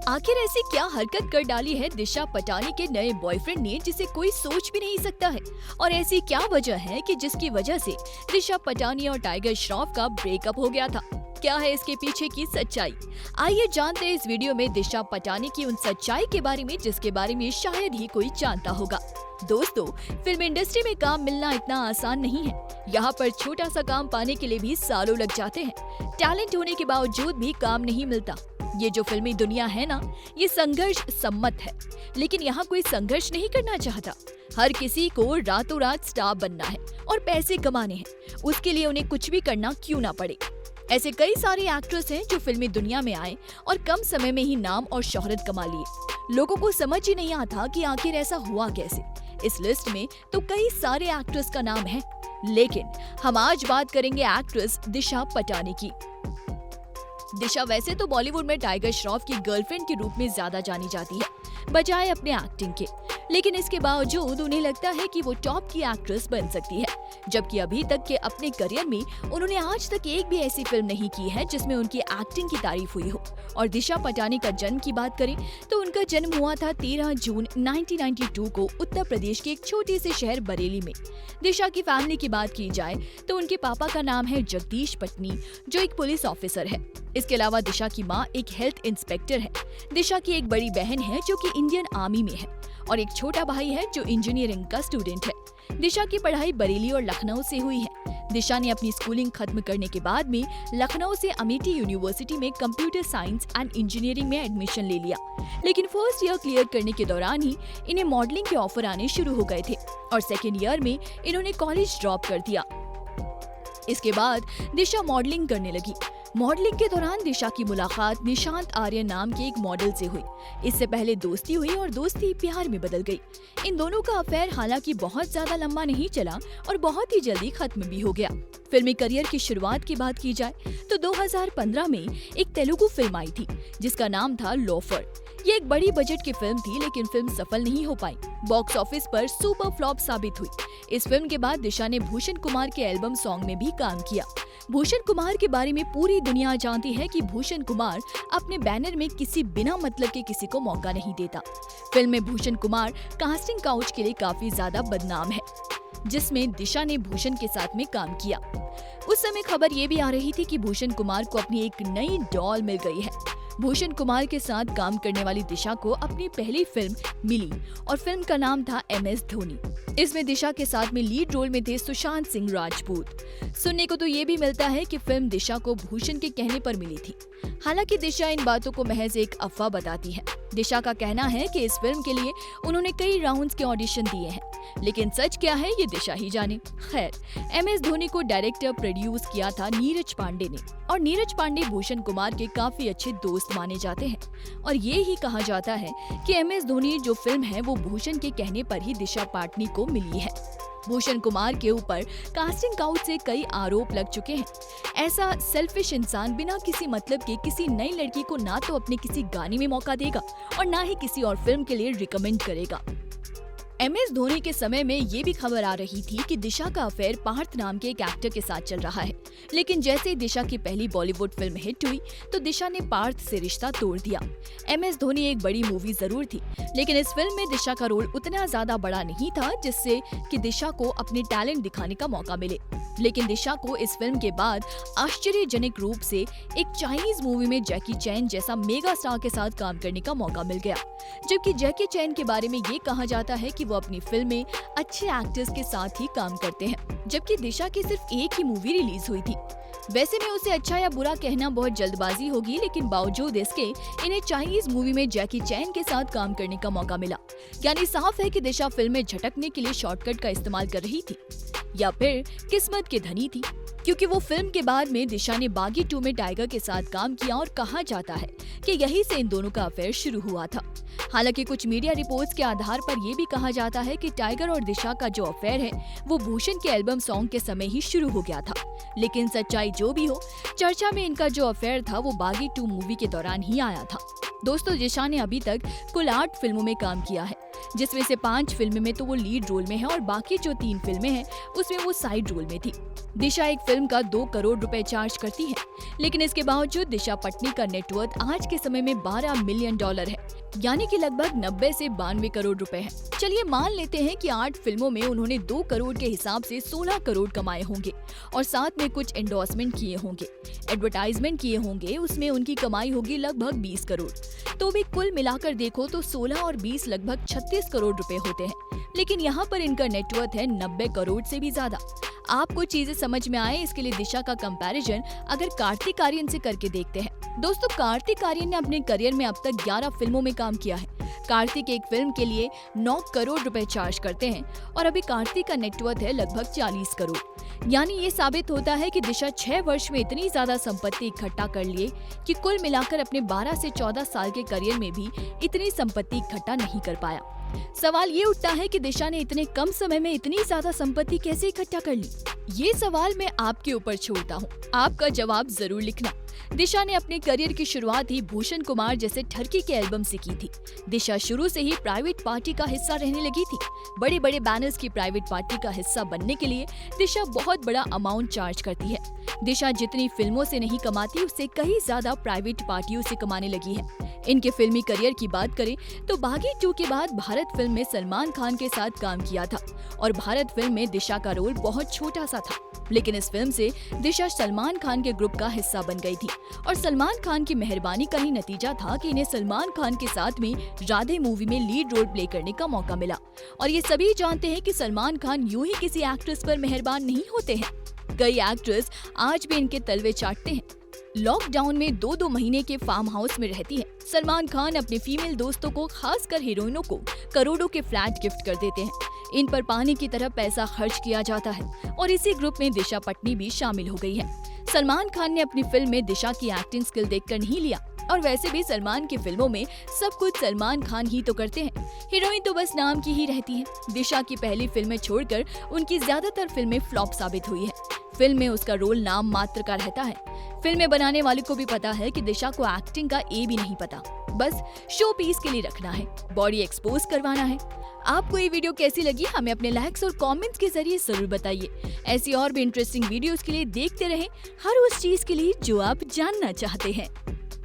आखिर ऐसी क्या हरकत कर डाली है दिशा पटानी के नए बॉयफ्रेंड ने जिसे कोई सोच भी नहीं सकता है। और ऐसी क्या वजह है कि जिसकी वजह से दिशा पटानी और टाइगर श्रॉफ का ब्रेकअप हो गया था। क्या है इसके पीछे की सच्चाई, आइए जानते हैं इस वीडियो में दिशा पटानी की उन सच्चाई के बारे में जिसके बारे में शायद ही कोई जानता होगा। दोस्तों, फिल्म इंडस्ट्री में काम मिलना इतना आसान नहीं है। यहाँ पर छोटा सा काम पाने के लिए भी सालों लग जाते हैं। टैलेंट होने के बावजूद भी काम नहीं मिलता। ये जो फिल्मी दुनिया है ना, ये संघर्ष सम्मत है, लेकिन यहाँ कोई संघर्ष नहीं करना चाहता। हर किसी को रातों रात स्टार बनना है और पैसे कमाने हैं, उसके लिए उन्हें कुछ भी करना क्यों ना पड़े। ऐसे कई सारे एक्ट्रेस हैं जो फिल्मी दुनिया में आए और कम समय में ही नाम और शोहरत कमा लिए। लोगों को समझ ही नहीं आता कि आखिर ऐसा हुआ कैसे। इस लिस्ट में तो कई सारे एक्ट्रेस का नाम है, लेकिन हम आज बात करेंगे एक्ट्रेस दिशा पटानी की। दिशा वैसे तो बॉलीवुड में टाइगर श्रॉफ की गर्लफ्रेंड के रूप में ज्यादा जानी जाती है, बजाय अपने एक्टिंग के। लेकिन इसके बावजूद उन्हें लगता है कि वो टॉप की एक्ट्रेस बन सकती है, जबकि अभी तक के अपने करियर में उन्होंने आज तक एक भी ऐसी फिल्म नहीं की है जिसमें उनकी एक्टिंग की तारीफ हुई हो। और दिशा पटानी का जन्म की बात करें तो उनका जन्म हुआ था 13 जून 1992 को उत्तर प्रदेश के एक छोटे से शहर बरेली में। दिशा की फैमिली की बात की जाए तो उनके पापा का नाम है जगदीश पटनी, जो एक पुलिस ऑफिसर है। इसके अलावा दिशा की माँ एक हेल्थ इंस्पेक्टर है। दिशा की एक बड़ी बहन है जो कि इंडियन आर्मी में है और एक छोटा भाई है जो इंजीनियरिंग का स्टूडेंट है। दिशा की पढ़ाई बरेली और लखनऊ से हुई है। दिशा ने अपनी स्कूलिंग खत्म करने के बाद में लखनऊ से अमेठी यूनिवर्सिटी में कंप्यूटर साइंस एंड इंजीनियरिंग में एडमिशन ले लिया। लेकिन फर्स्ट ईयर क्लियर करने के दौरान ही इन्हें मॉडलिंग के ऑफर आने शुरू हो गए थे और सेकेंड ईयर में इन्होंने कॉलेज ड्रॉप कर दिया। इसके बाद दिशा मॉडलिंग करने लगी। मॉडलिंग के दौरान दिशा की मुलाकात निशांत आर्य नाम के एक मॉडल से हुई। इससे पहले दोस्ती हुई और दोस्ती प्यार में बदल गई। इन दोनों का अफेयर हालांकि बहुत ज्यादा लंबा नहीं चला और बहुत ही जल्दी खत्म भी हो गया। फिल्मी करियर की शुरुआत की बात की जाए तो 2015 में एक तेलुगु फिल्म आई थी जिसका नाम था लोफर। ये एक बड़ी बजट की फिल्म थी, लेकिन फिल्म सफल नहीं हो पाई। बॉक्स ऑफिस पर सुपर फ्लॉप साबित हुई। इस फिल्म के बाद दिशा ने भूषण कुमार के एल्बम सॉन्ग में भी काम किया। भूषण कुमार के बारे में पूरी दुनिया जानती है कि भूषण कुमार अपने बैनर में किसी बिना मतलब के किसी को मौका नहीं देता। फिल्म में भूषण कुमार कास्टिंग काउच के लिए काफी ज्यादा बदनाम है, जिसमें दिशा ने भूषण के साथ में काम किया। उस समय खबर ये भी आ रही थी कि भूषण कुमार को अपनी एक नई डॉल मिल गई है। भूषण कुमार के साथ काम करने वाली दिशा को अपनी पहली फिल्म मिली और फिल्म का नाम था MS धोनी। इसमें दिशा के साथ में लीड रोल में थे सुशांत सिंह राजपूत। सुनने को तो ये भी मिलता है कि फिल्म दिशा को भूषण के कहने पर मिली थी। हालांकि दिशा इन बातों को महज एक अफवाह बताती है। दिशा का कहना है कि इस फिल्म के लिए उन्होंने कई राउंड्स के ऑडिशन दिए हैं, लेकिन सच क्या है ये दिशा ही जाने। खैर, MS धोनी को डायरेक्टर प्रोड्यूस किया था नीरज पांडे ने और नीरज पांडे भूषण कुमार के काफी अच्छे दोस्त माने जाते हैं। और ये ही कहा जाता है कि MS धोनी जो फिल्म है वो भूषण के कहने पर ही दिशा पाटनी को मिली है। भूषण कुमार के ऊपर कास्टिंग काउच से कई आरोप लग चुके हैं। ऐसा सेल्फिश इंसान बिना किसी मतलब के किसी नई लड़की को ना तो अपने किसी गाने में मौका देगा और ना ही किसी और फिल्म के लिए रिकमेंड करेगा। MS धोनी के समय में ये भी खबर आ रही थी कि दिशा का अफेयर पार्थ नाम के एक एक्टर के साथ चल रहा है। लेकिन जैसे ही दिशा की पहली बॉलीवुड फिल्म हिट हुई तो दिशा ने पार्थ से रिश्ता तोड़ दिया। MS धोनी एक बड़ी मूवी जरूर थी, लेकिन इस फिल्म में दिशा का रोल उतना ज्यादा बड़ा नहीं था जिससे कि दिशा को अपने टैलेंट दिखाने का मौका मिले। लेकिन दिशा को इस फिल्म के बाद आश्चर्यजनक रूप से एक चाइनीज मूवी में जैकी चैन जैसा मेगा स्टार के साथ काम करने का मौका मिल गया। जबकि जैकी चैन के बारे में ये कहा जाता है कि वो अपनी फिल्म में अच्छे एक्टर्स के साथ ही काम करते हैं, जबकि दिशा की सिर्फ एक ही मूवी रिलीज हुई थी। वैसे में उसे अच्छा या बुरा कहना बहुत जल्दबाजी होगी, लेकिन बावजूद इसके इन्हें चाइनीज मूवी में जैकी चैन के साथ काम करने का मौका मिला। यानी साफ है कि दिशा फिल्म में झटकने के लिए शॉर्टकट का इस्तेमाल कर रही थी या फिर किस्मत की धनी थी, क्योंकि वो फिल्म के बाद में दिशा ने बागी 2 में टाइगर के साथ काम किया और कहा जाता है कि यहीं से इन दोनों का अफेयर शुरू हुआ था। हालांकि कुछ मीडिया रिपोर्ट्स के आधार पर ये भी कहा जाता है कि टाइगर और दिशा का जो अफेयर है वो भूषण के एल्बम सॉन्ग के समय ही शुरू हो गया था। लेकिन सच्चाई जो भी हो, चर्चा में इनका जो अफेयर था वो बागी 2 मूवी के दौरान ही आया था। दोस्तों, दिशा ने अभी तक कुल 8 फिल्मों में काम किया है, जिसमें से 5 फिल्म में तो वो लीड रोल में है और बाकी जो 3 फिल्में हैं उसमें वो साइड रोल में थी। दिशा एक फिल्म का 2 करोड़ रुपए चार्ज करती है, लेकिन इसके बावजूद दिशा पटनी का नेटवर्थ आज के समय में $12 मिलियन है, यानी कि लगभग 90 से 92 करोड़ रुपए है। चलिए मान लेते हैं कि 8 फिल्मों में उन्होंने 2 करोड़ के हिसाब से 16 करोड़ कमाए होंगे और साथ में कुछ एंडोर्समेंट किए होंगे, एडवर्टाइजमेंट किए होंगे, उसमें उनकी कमाई होगी लगभग 20 करोड़। तो भी कुल मिलाकर देखो तो 16 और 20 लगभग 36 करोड़ रुपए होते हैं, लेकिन यहाँ पर इनका नेटवर्थ है 90 करोड़ से भी ज्यादा। आपको चीजें समझ में आए इसके लिए दिशा का कंपैरिजन अगर कार्तिक आर्यन से करके देखते हैं। दोस्तों, कार्तिक आर्यन ने अपने करियर में अब तक 11 फिल्मों में काम किया है। कार्तिक एक फिल्म के लिए 9 करोड़ रुपए चार्ज करते हैं और अभी कार्तिक का नेटवर्थ है लगभग 40 करोड़। यानी ये साबित होता है कि दिशा 6 वर्ष में इतनी ज्यादा संपत्ति इकट्ठा कर लिए कि कुल मिलाकर अपने 12 से 14 साल के करियर में भी इतनी संपत्ति इकट्ठा नहीं कर पाया। सवाल ये उठता है कि दिशा ने इतने कम समय में इतनी ज्यादा संपत्ति कैसे इकट्ठा कर ली? ये सवाल मैं आपके ऊपर छोड़ता हूँ, आपका जवाब जरूर लिखना। दिशा ने अपने करियर की शुरुआत ही भूषण कुमार जैसे ठरकी के एल्बम से की थी। दिशा शुरू से ही प्राइवेट पार्टी का हिस्सा रहने लगी थी। बड़े बड़े बैनर्स की प्राइवेट पार्टी का हिस्सा बनने के लिए दिशा बहुत बड़ा अमाउंट चार्ज करती है। दिशा जितनी फिल्मों से नहीं कमाती उससे कहीं ज्यादा प्राइवेट पार्टियों से कमाने लगी है। इनके फिल्मी करियर की बात करें तो बागी 2 के बाद भारत फिल्म में सलमान खान के साथ काम किया था और भारत फिल्म में दिशा का रोल बहुत छोटा सा था, लेकिन इस फिल्म से दिशा सलमान खान के ग्रुप का हिस्सा बन गई थी और सलमान खान की मेहरबानी का ही नतीजा था कि इन्हें सलमान खान के साथ में राधे मूवी में लीड रोल प्ले करने का मौका मिला। और ये सभी जानते हैं कि सलमान खान यूं ही किसी एक्ट्रेस पर मेहरबान नहीं होते हैं। कई एक्ट्रेस आज भी इनके तलवे चाटते हैं। लॉकडाउन में 2-2 महीने के फार्म हाउस में रहती है। सलमान खान अपने फीमेल दोस्तों को, खासकर हीरोइनों को, करोड़ों के फ्लैट गिफ्ट कर देते हैं। इन पर पानी की तरह पैसा खर्च किया जाता है और इसी ग्रुप में दिशा पटनी भी शामिल हो गई है। सलमान खान ने अपनी फिल्म में दिशा की एक्टिंग स्किल देखकर नहीं लिया और वैसे भी सलमान की फिल्मों में सब कुछ सलमान खान ही तो करते हैं, हीरोइन तो बस नाम की ही रहती है। दिशा की पहली फिल्में छोड़कर उनकी ज्यादातर फिल्में फ्लॉप साबित हुई है। फिल्म में उसका रोल नाम मात्र का रहता है। फिल्में बनाने वाले को भी पता है कि दिशा को एक्टिंग का ए भी नहीं पता, बस शो पीस के लिए रखना है, बॉडी एक्सपोज करवाना है। आपको ये वीडियो कैसी लगी हमें अपने लाइक्स और कमेंट्स के जरिए जरूर बताइए। ऐसी और भी इंटरेस्टिंग वीडियोस के लिए देखते रहें हर उस चीज के लिए जो आप जानना चाहते हैं।